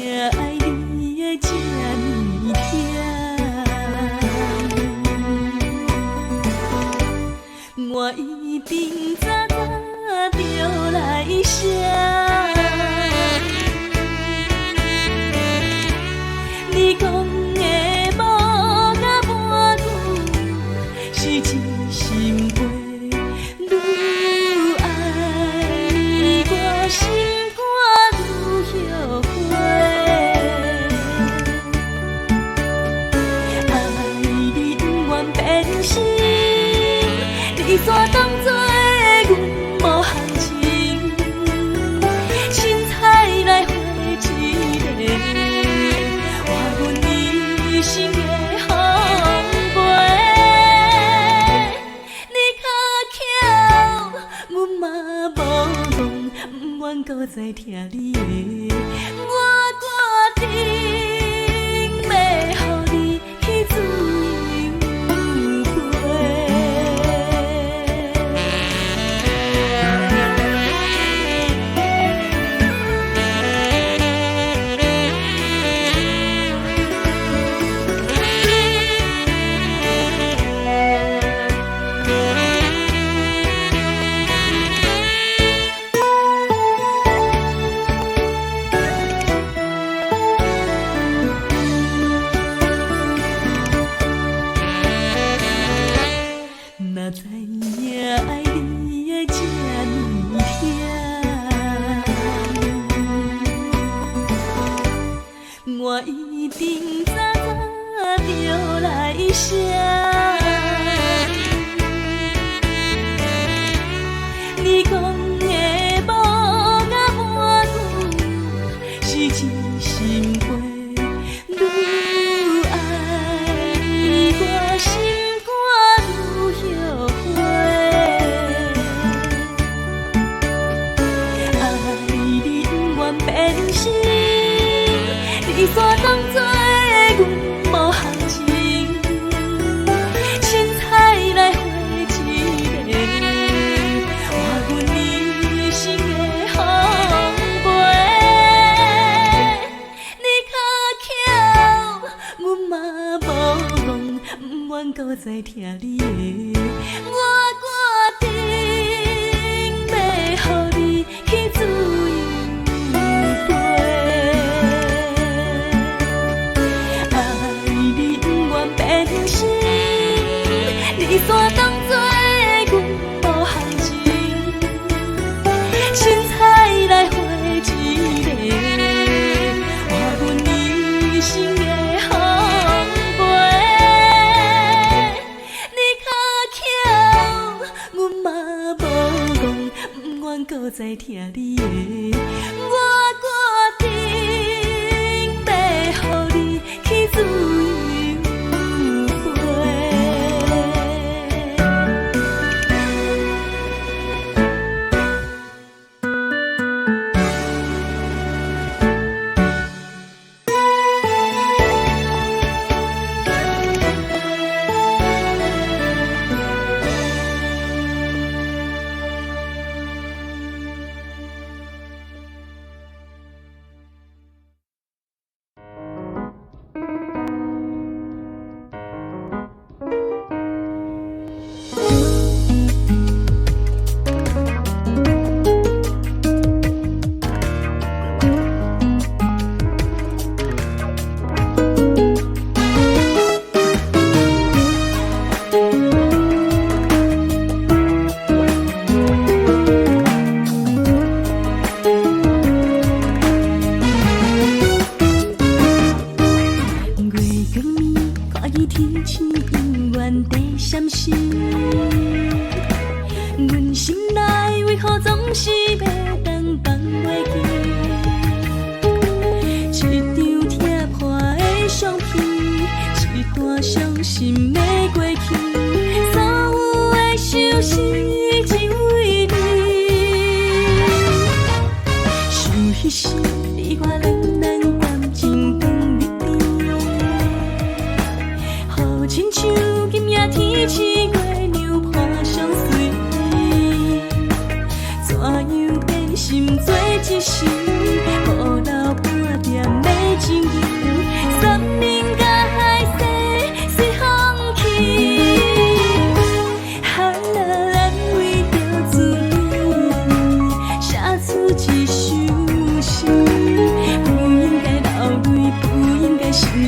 爱你的这呢疼，我一定早早就来写。你讲的无甲半句，是一心话。愈爱你，我心肝愈后悔。爱你不愿变心，你煞当作阮无行情，凊彩来回一个，换阮一生的风陪。你较巧，阮嘛无戆，不愿搁再听你的，我决定要予你去自由飞。若知影爱你的这呢疼，我一定早早就来写。你讲的无甲半句，是一心话。愈爱你，我心肝愈后悔。爱你不愿变心，你煞当作阮无行情，凊彩来回一个，换阮一生的风陪。你较巧，阮嘛无戆，不愿搁再听你的，我决定要予你去自由飞。爱你不愿变心，你煞当作阮无行情，凊彩来回一个，换阮一生的风陪。你较巧，阮嘛无戆，不愿搁再听你的，我决定要予你去自由飞。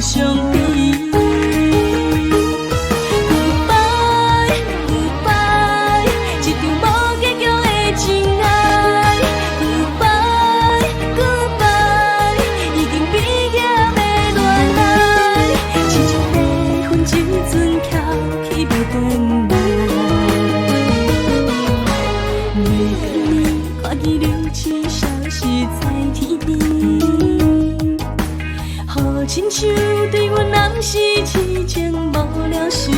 亲相比。Goodbye Goodbye， 一场无结局的真爱。Goodbye Goodbye， 已经变咸的恋爱，亲像白云一阵翘起无转来。月光暝看见流星消失在天边，好亲像对阮人世痴情无了时。